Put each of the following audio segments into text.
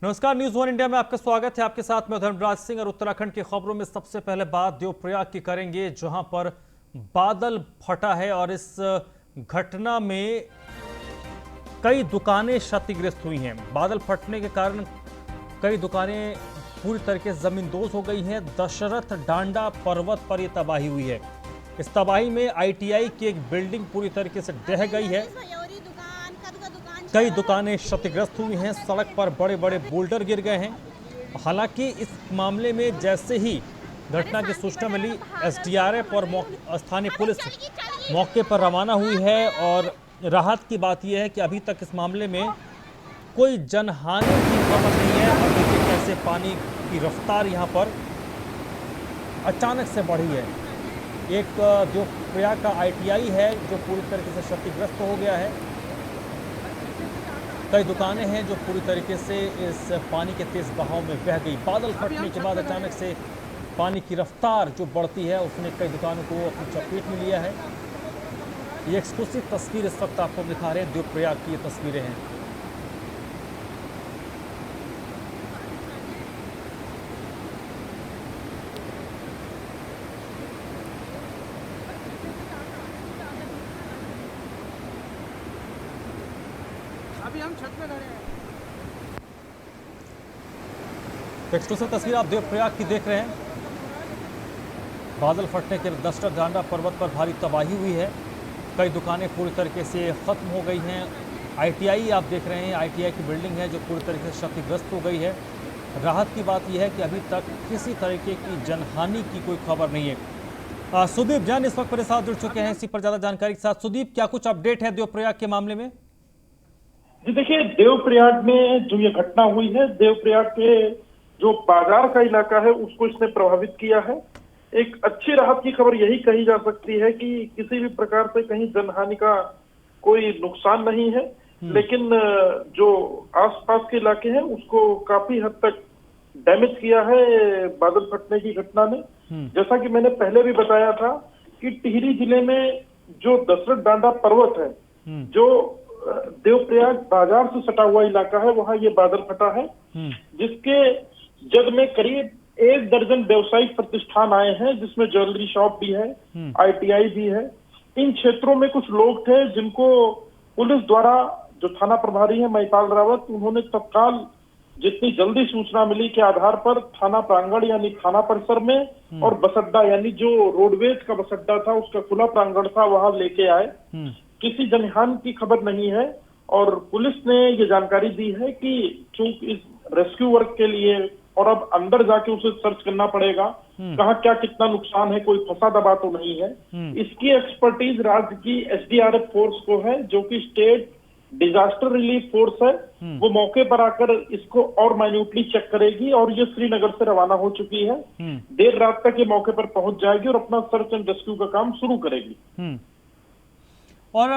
नमस्कार, news one India में आपका स्वागत है। आपके साथ मैं धर्मराज सिंह और उत्तराखंड की खबरों में सबसे पहले बात देवप्रयाग की करेंगे, जहां पर बादल फटा है और इस घटना में कई दुकानें क्षतिग्रस्त हुई हैं। बादल फटने के कारण कई दुकानें पूरी तरीके से जमींदोज हो गई हैं। दशरथ डांडा पर्वत पर यह तबाही हुई है। इस तबाही में आईटीआई की एक बिल्डिंग पूरी तरीके से ढह गई है। कई दुकानें क्षतिग्रस्त हुई हैं। सड़क पर बड़े बड़े बोल्डर गिर गए हैं। हालांकि इस मामले में जैसे ही घटना की सूचना मिली, एसडीआरएफ और स्थानीय पुलिस मौके पर रवाना हुई है। और राहत की बात यह है कि अभी तक इस मामले में कोई जनहानि की खबर नहीं है। अब देखिए कैसे पानी की रफ्तार यहाँ पर अचानक से बढ़ी है। एक जो प्रयाग का आईटीआई है जो पूरी तरीके से क्षतिग्रस्त हो गया है। कई दुकानें हैं जो पूरी तरीके से इस पानी के तेज बहाव में बह गई। बादल फटने के बाद अचानक से पानी की रफ्तार जो बढ़ती है उसने कई दुकानों को अपनी चपेट में लिया है। ये एक्सक्लूसिव तस्वीर इस वक्त आपको दिखा रहे हैं। देवप्रयाग की ये तस्वीरें हैं। अभी हम छत पे खड़े हैं। एक्सक्लूसिव तस्वीर आप देवप्रयाग की देख रहे हैं। बादल फटने के दशरथ डांडा पर्वत पर भारी तबाही हुई है। कई दुकानें पूरी तरीके से खत्म हो गई हैं। आईटीआई आप देख रहे हैं, आईटीआई की बिल्डिंग है जो पूरी तरीके से क्षतिग्रस्त हो गई है। राहत की बात यह है कि अभी तक किसी तरीके की जनहानि की कोई खबर नहीं है। सुदीप जैन इस वक्त मेरे साथ जुड़ चुके हैं इसी पर ज्यादा जानकारी के साथ। सुदीप, क्या कुछ अपडेट है देवप्रयाग के मामले में? जी देखिए, देवप्रयाग में जो ये घटना हुई है, देवप्रयाग के जो बाजार का इलाका है उसको इसने प्रभावित किया है। एक अच्छी राहत की खबर यही कही जा सकती है कि किसी भी प्रकार से कहीं जनहानि का कोई नुकसान नहीं है, लेकिन जो आसपास के इलाके हैं उसको काफी हद तक डैमेज किया है बादल फटने की घटना ने। जैसा कि मैंने पहले भी बताया था कि टिहरी जिले में जो दशरथ डांडा पर्वत है, जो देवप्रयाग बाजार से सटा हुआ इलाका है, वहां ये बादल फटा है, जिसके जद में करीब 1 दर्जन व्यवसायिक प्रतिष्ठान आए हैं, जिसमें ज्वेलरी शॉप भी है, आईटीआई भी है। इन क्षेत्रों में कुछ लोग थे जिनको पुलिस द्वारा, जो थाना प्रभारी है महिपाल रावत, उन्होंने तत्काल जितनी जल्दी सूचना मिली के आधार पर थाना प्रांगण यानी थाना परिसर में और बस अड्डा यानी जो रोडवेज का बस अड्डा था उसका खुला प्रांगण था, वहां लेके आए। किसी जनहानि की खबर नहीं है और पुलिस ने ये जानकारी दी है कि चूंकि इस रेस्क्यू वर्क के लिए और अब अंदर जाके उसे सर्च करना पड़ेगा, कहाँ क्या कितना नुकसान है, कोई फंसा दबा तो नहीं है। इसकी एक्सपर्टीज राज्य की एसडीआरएफ फोर्स को है, जो कि स्टेट डिजास्टर रिलीफ फोर्स है। वो मौके पर आकर इसको और माइन्यूटली चेक करेगी और ये श्रीनगर से रवाना हो चुकी है। देर रात तक ये मौके पर पहुंच जाएगी और अपना सर्च एंड रेस्क्यू का काम शुरू करेगी। और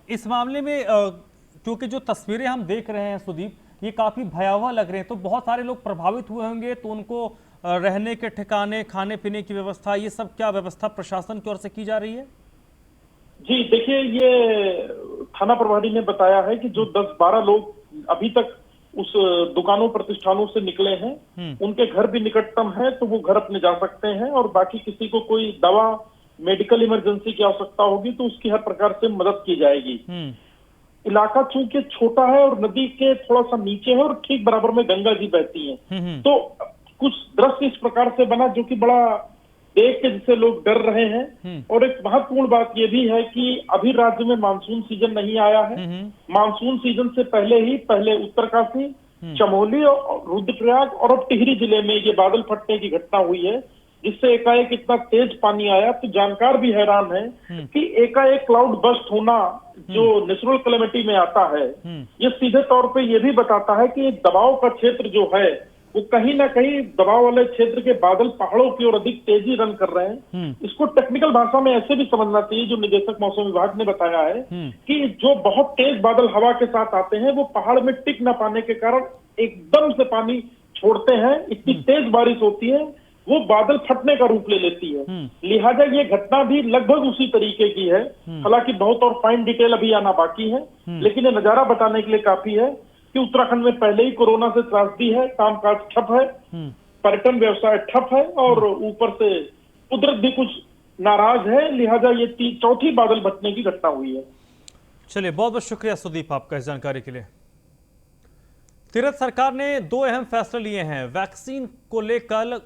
इस मामले में क्योंकि जो तस्वीरें हम देख रहे हैं सुदीप, ये काफी भयावह लग रहे हैं, तो बहुत सारे लोग प्रभावित हुए होंगे, तो उनको रहने के ठिकाने, खाने पीने की व्यवस्था, ये सब क्या व्यवस्था प्रशासन की ओर से की जा रही है? जी देखिए, ये थाना प्रभारी ने बताया है कि जो 10-12 लोग अभी तक उस दुकानों प्रतिष्ठानों से निकले हैं, उनके घर भी निकटतम है, तो वो घर अपने जा सकते हैं और बाकी किसी को कोई दवा, मेडिकल इमरजेंसी की आवश्यकता होगी तो उसकी हर प्रकार से मदद की जाएगी। इलाका चूंकि छोटा है और नदी के थोड़ा सा नीचे है और ठीक बराबर में गंगा जी बहती है, तो कुछ दृश्य इस प्रकार से बना जो कि बड़ा देख के जिससे लोग डर रहे हैं। और एक महत्वपूर्ण बात यह भी है कि अभी राज्य में मानसून सीजन नहीं आया है। मानसून सीजन से पहले उत्तरकाशी, चमोली और रुद्रप्रयाग और अब टिहरी जिले में ये बादल फटने की घटना हुई है, जिससे एकाएक इतना तेज पानी आया। तो जानकार भी हैरान है कि एकाएक क्लाउड बस्ट होना जो नेचुरल कैलेमिटी में आता है, ये सीधे तौर पे ये भी बताता है कि दबाव का क्षेत्र जो है वो कहीं ना कहीं दबाव वाले क्षेत्र के बादल पहाड़ों की ओर अधिक तेजी रन कर रहे हैं। इसको टेक्निकल भाषा में ऐसे भी समझना चाहिए, जो निदेशक मौसम विभाग ने बताया है कि जो बहुत तेज बादल हवा के साथ आते हैं वो पहाड़ में टिक न पाने के कारण एकदम से पानी छोड़ते हैं। इतनी तेज बारिश होती है वो बादल फटने का रूप ले लेती है। लिहाजा ये घटना भी लगभग उसी तरीके की है। हालांकि बहुत और फाइन डिटेल अभी आना बाकी है, लेकिन ये नजारा बताने के लिए काफी है। कि उत्तराखंड में पहले ही कोरोना से त्रासदी है, कामकाज ठप है, पर्यटन व्यवसाय ठप है और ऊपर से कुदरत भी कुछ नाराज है, लिहाजा ये चौथी बादल फटने की घटना हुई है। चलिए, बहुत बहुत शुक्रिया सुदीप आपका इस जानकारी के लिए। तीरथ सरकार ने 2 अहम फैसले लिए हैं। वैक्सीन को लेकर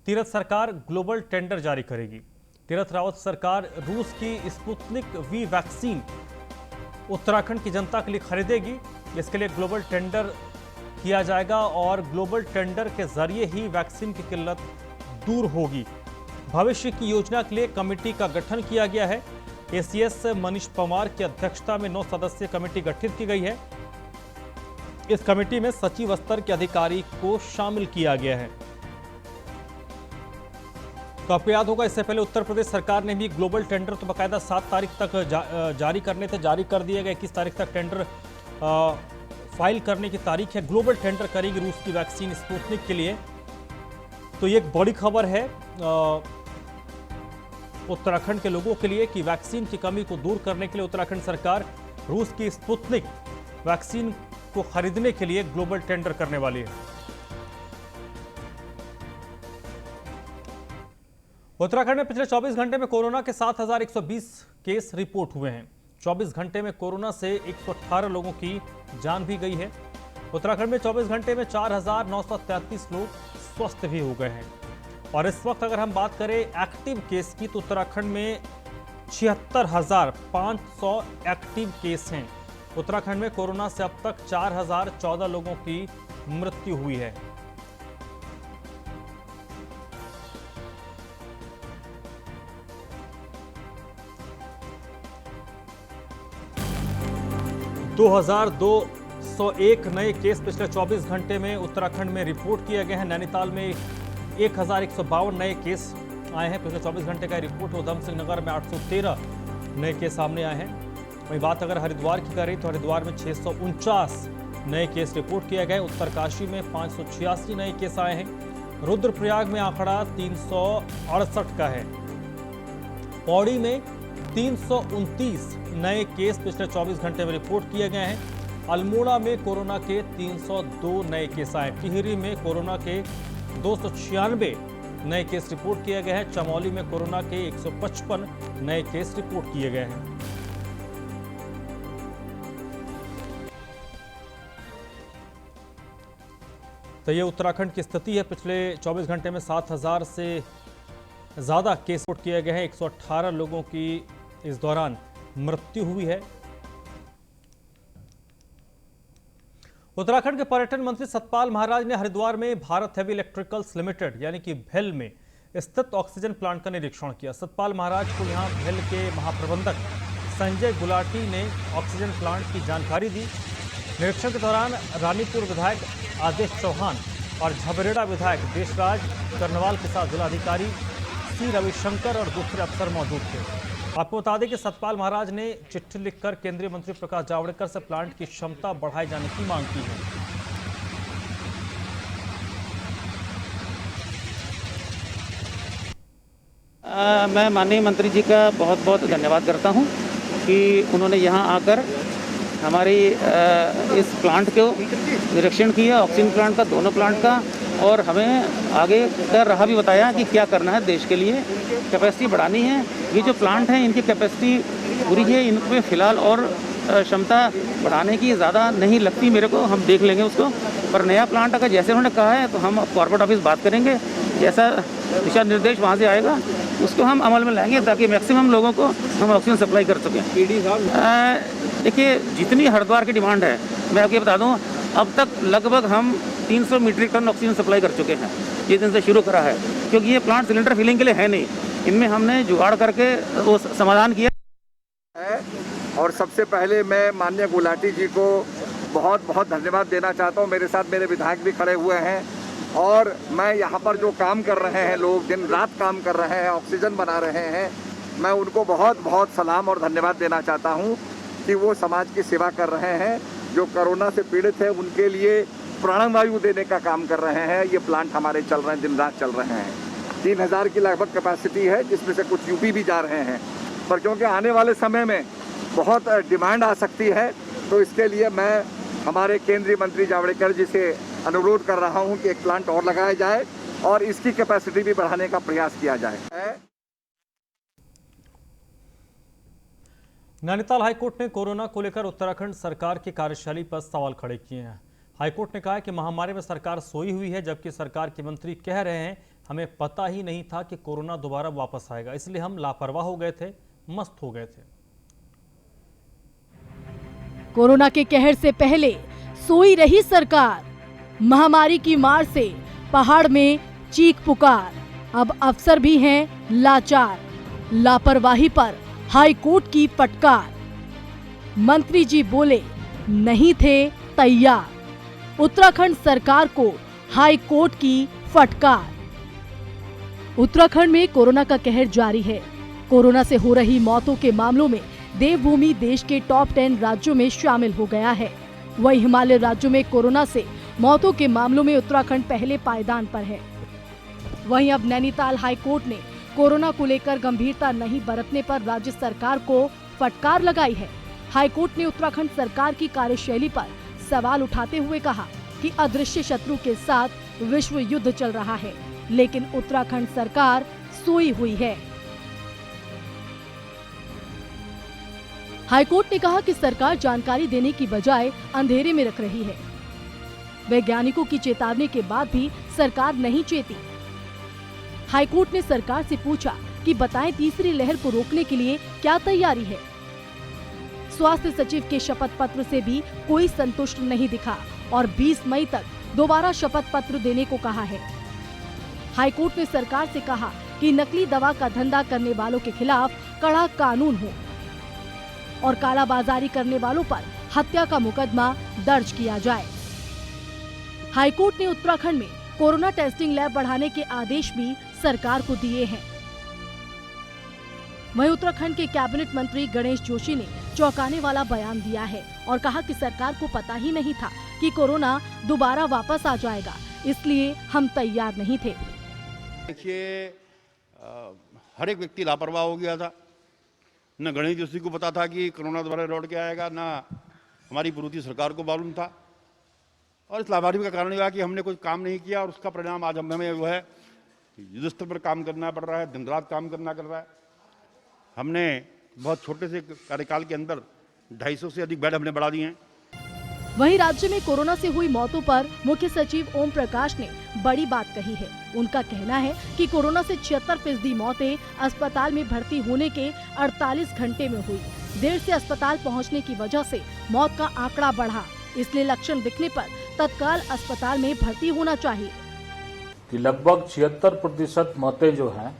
तीरथ सरकार ग्लोबल टेंडर जारी करेगी। तीरथ रावत सरकार रूस की स्पुतनिक वी वैक्सीन उत्तराखंड की जनता के लिए खरीदेगी। इसके लिए ग्लोबल टेंडर किया जाएगा और ग्लोबल टेंडर के जरिए ही वैक्सीन की किल्लत दूर होगी। भविष्य की योजना के लिए कमेटी का गठन किया गया है। एसीएस मनीष पवार की अध्यक्षता में 9 सदस्यीय कमेटी गठित की गई है। इस कमेटी में सचिव स्तर के अधिकारी को शामिल किया गया है। तो आपको याद होगा, इससे पहले उत्तर प्रदेश सरकार ने भी ग्लोबल टेंडर तो बाकायदा 7 तारीख तक जारी करने थे, जारी कर दिए गए। 21 तारीख तक टेंडर फाइल करने की तारीख है। ग्लोबल टेंडर करेगी रूस की वैक्सीन स्पुतनिक के लिए। तो ये एक बड़ी खबर है उत्तराखंड के लोगों के लिए कि वैक्सीन की कमी को दूर करने के लिए उत्तराखंड सरकार रूस की स्पुतनिक वैक्सीन को खरीदने के लिए ग्लोबल टेंडर करने वाली है। उत्तराखंड में पिछले 24 घंटे में कोरोना के 7,120 केस रिपोर्ट हुए हैं। 24 घंटे में कोरोना से 118 लोगों की जान भी गई है। उत्तराखंड में 24 घंटे में 4,933 लोग स्वस्थ भी हो गए हैं। और इस वक्त अगर हम बात करें एक्टिव केस की, तो उत्तराखंड में 76,500 एक्टिव केस हैं। उत्तराखंड में कोरोना से अब तक 4,014 लोगों की मृत्यु हुई है। दो 2,201 नए केस पिछले 24 घंटे में उत्तराखंड में रिपोर्ट किए गए हैं। नैनीताल में 1,152 नए केस आए हैं पिछले 24 घंटे का रिपोर्ट। उधम सिंह नगर में 813 नए केस सामने आए हैं। वही बात अगर हरिद्वार की करें तो हरिद्वार में 649 नए केस रिपोर्ट किए गए। उत्तरकाशी में 586 नए केस आए हैं। रुद्रप्रयाग में आंकड़ा 368 का है। पौड़ी में 329 नए केस पिछले 24 घंटे में रिपोर्ट किए गए हैं। अल्मोड़ा में कोरोना के 302 नए केस आए। टिहरी में कोरोना के 296 नए केस रिपोर्ट किए गए हैं। चमौली में कोरोना के 155 नए केस रिपोर्ट किए गए हैं। तो ये उत्तराखंड की स्थिति है। पिछले 24 घंटे में 7,000 से ज़्यादा केस रिपोर्ट किए गए हैं। 118 लोगों की इस दौरान मृत्यु हुई है। उत्तराखंड के पर्यटन मंत्री सतपाल महाराज ने हरिद्वार में भारत हेवी इलेक्ट्रिकल्स लिमिटेड यानी कि भेल में स्थित ऑक्सीजन प्लांट का निरीक्षण किया। सतपाल महाराज को यहां भेल के महाप्रबंधक संजय गुलाटी ने ऑक्सीजन प्लांट की जानकारी दी। निरीक्षण के दौरान रानीपुर विधायक आदेश चौहान और झबरेड़ा विधायक देशराज कर्नवाल के साथ जिलाधिकारी सी रविशंकर और दूसरे अफसर मौजूद थे। आपको बता दें कि सतपाल महाराज ने चिट्ठी लिखकर केंद्रीय मंत्री प्रकाश जावड़ेकर से प्लांट की क्षमता बढ़ाए जाने की मांग की है। मैं माननीय मंत्री जी का बहुत बहुत धन्यवाद करता हूं कि उन्होंने यहां आकर हमारी इस प्लांट को निरीक्षण किया, ऑक्सीजन प्लांट का, दोनों प्लांट का, और हमें आगे का राह भी बताया कि क्या करना है देश के लिए। कैपेसिटी बढ़ानी है। ये जो प्लांट हैं इनकी कैपेसिटी पूरी है, इनमें फ़िलहाल और क्षमता बढ़ाने की ज़्यादा नहीं लगती मेरे को। हम देख लेंगे उसको। पर नया प्लांट अगर जैसे उन्होंने कहा है तो हम कॉर्पोरेट ऑफिस बात करेंगे, जैसा दिशा निर्देश वहाँ से आएगा उसको हम अमल में लाएंगे ताकि मैक्सिमम लोगों को हम ऑक्सीजन सप्लाई कर सकें। पीडी साहब देखिए, जितनी हरिद्वार की डिमांड है मैं आपको बता दूं, अब तक लगभग हम 300 मीट्रिक टन ऑक्सीजन सप्लाई कर चुके हैं जिस दिन से शुरू करा है, क्योंकि ये प्लांट सिलेंडर फिलिंग के लिए है नहीं। इनमें हमने जुगाड़ करके वो समाधान किया है। और सबसे पहले मैं माननीय गुलाटी जी को बहुत बहुत धन्यवाद देना चाहता हूँ। मेरे साथ मेरे विधायक भी खड़े हुए हैं और मैं यहाँ पर जो काम कर रहे हैं लोग, दिन रात काम कर रहे हैं, ऑक्सीजन बना रहे हैं, मैं उनको बहुत बहुत सलाम और धन्यवाद देना चाहता हूँ कि वो समाज की सेवा कर रहे हैं। जो कोरोना से पीड़ित है उनके लिए प्राणवायु देने का काम कर रहे हैं। ये प्लांट हमारे चल रहे हैं, दिन रात चल रहे हैं। 3,000 की लगभग कैपेसिटी है, जिसमें से कुछ यूपी भी जा रहे हैं। पर क्योंकि आने वाले समय में बहुत डिमांड आ सकती है, तो इसके लिए मैं हमारे केंद्रीय मंत्री जावड़ेकर जी से अनुरोध कर रहा हूं कि एक प्लांट और लगाया जाए और इसकी कैपेसिटी भी बढ़ाने का प्रयास किया जाए। नैनीताल हाईकोर्ट ने कोरोना को लेकर उत्तराखंड सरकार की कार्यशैली पर सवाल खड़े किए हैं। हाईकोर्ट ने कहा कि महामारी में सरकार सोई हुई है, जबकि सरकार के मंत्री कह रहे हैं हमें पता ही नहीं था कि कोरोना दोबारा वापस आएगा, इसलिए हम लापरवाह हो गए थे, मस्त हो गए थे। कोरोना के कहर से पहले सोई रही सरकार, महामारी की मार से पहाड़ में चीख पुकार, अब अफसर भी हैं लाचार, लापरवाही पर हाई कोर्ट की फटकार। मंत्री जी बोले नहीं थे तैयार, उत्तराखंड सरकार को हाई कोर्ट की फटकार। उत्तराखंड में कोरोना का कहर जारी है। कोरोना से हो रही मौतों के मामलों में देवभूमि देश के टॉप 10 राज्यों में शामिल हो गया है। वही हिमालय राज्यों में कोरोना से मौतों के मामलों में उत्तराखंड पहले पायदान पर है। वहीं अब नैनीताल हाई कोर्ट ने कोरोना को लेकर गंभीरता नहीं बरतने पर राज्य सरकार को फटकार लगाई है। हाई कोर्ट ने उत्तराखंड सरकार की कार्यशैली पर सवाल उठाते हुए कहा कि अदृश्य शत्रु के साथ विश्व युद्ध चल रहा है, लेकिन उत्तराखंड सरकार सोई हुई है। हाईकोर्ट ने कहा कि सरकार जानकारी देने की बजाय अंधेरे में रख रही है। वैज्ञानिकों की चेतावनी के बाद भी सरकार नहीं चेती। हाईकोर्ट ने सरकार से पूछा कि बताएं तीसरी लहर को रोकने के लिए क्या तैयारी है। स्वास्थ्य सचिव के शपथ पत्र से भी कोई संतुष्ट नहीं दिखा और 20 मई तक दोबारा शपथ पत्र देने को कहा है। हाईकोर्ट ने सरकार से कहा कि नकली दवा का धंधा करने वालों के खिलाफ कड़ा कानून हो और कालाबाजारी करने वालों पर हत्या का मुकदमा दर्ज किया जाए। हाईकोर्ट ने उत्तराखंड में कोरोना टेस्टिंग लैब बढ़ाने के आदेश भी सरकार को दिए हैं। वहीं उत्तराखंड के कैबिनेट मंत्री गणेश जोशी ने चौंकाने वाला बयान दिया है और कहा कि सरकार को पता ही नहीं था कि कोरोना दोबारा वापस आ जाएगा, इसलिए हम तैयार नहीं थे। देखिए, हर एक व्यक्ति लापरवाह हो गया था। न गणेश जोशी को पता था कि कोरोना दोबारा लौट के आएगा, न हमारी पूरी सरकार को मालूम था। और इस लापरवाही का कारण यह कि हमने कोई काम नहीं किया और उसका परिणाम आज हमें वो है युद्ध स्तर पर काम करना पड़ रहा है, दिन रात काम करना कर रहा है। हमने बहुत छोटे से कार्यकाल के अंदर 250 से अधिक बेड हमने बढ़ा दिए हैं। वहीं राज्य में कोरोना से हुई मौतों पर मुख्य सचिव ओम प्रकाश ने बड़ी बात कही है। उनका कहना है कि कोरोना से 76% मौतें अस्पताल में भर्ती होने के 48 घंटे में हुई। देर से अस्पताल पहुंचने की वजह से मौत का आंकड़ा बढ़ा, इसलिए लक्षण दिखने पर तत्काल अस्पताल में भर्ती होना चाहिए। कि लगभग 76% मौतें जो हैं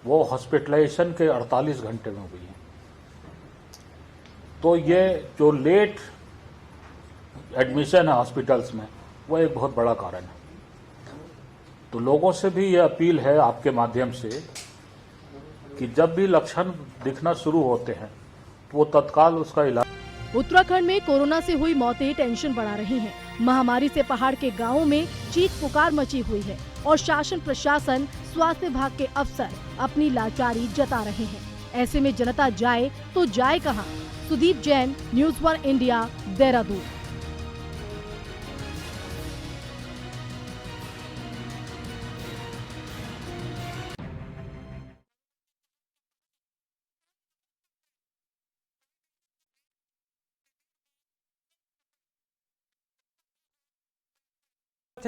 वो हॉस्पिटलाइजेशन के 48 घंटे में हुई हैं। तो ये जो लेट एडमिशन है हॉस्पिटल्स में, वो एक बहुत बड़ा कारण है। तो लोगों से भी ये अपील है आपके माध्यम से कि जब भी लक्षण दिखना शुरू होते हैं तो वो तत्काल उसका इलाज। उत्तराखंड में कोरोना से हुई मौतें टेंशन बढ़ा रही हैं। महामारी से पहाड़ के गांवों में चीख पुकार मची हुई है और शासन प्रशासन, स्वास्थ्य विभाग के अफसर अपनी लाचारी जता रहे हैं। ऐसे में जनता जाए तो जाए कहां? Sudeep Jain, news 1 India, Dehradun.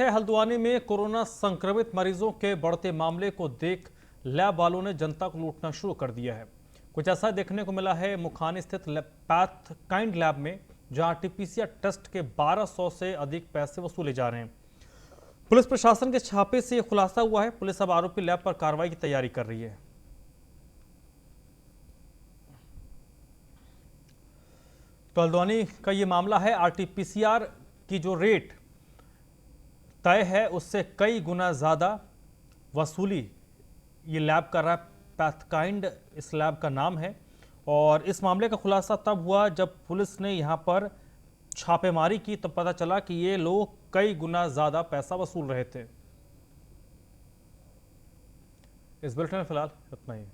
हल्द्वानी में कोरोना संक्रमित मरीजों के बढ़ते मामले को देख लैब वालों ने जनता को लूटना शुरू कर दिया है। कुछ ऐसा देखने को मिला है मुखानी स्थित पैथकाइंड लैब में, जहां आरटीपीसीआर टेस्ट के 1200 से अधिक पैसे वसूले जा रहे हैं। पुलिस प्रशासन के छापे से यह खुलासा हुआ है। पुलिस अब आरोपी लैब पर कार्रवाई की तैयारी कर रही है। तो हल्द्वानी का ये मामला है। आरटीपीसीआर की जो रेट तय है उससे कई गुना ज़्यादा वसूली ये लैब कर रहा है। पैथकाइंड इस लैब का नाम है और इस मामले का खुलासा तब हुआ जब पुलिस ने यहाँ पर छापेमारी की, तब पता चला कि ये लोग कई गुना ज़्यादा पैसा वसूल रहे थे। इस बुलेटिन में फिलहाल इतना ही।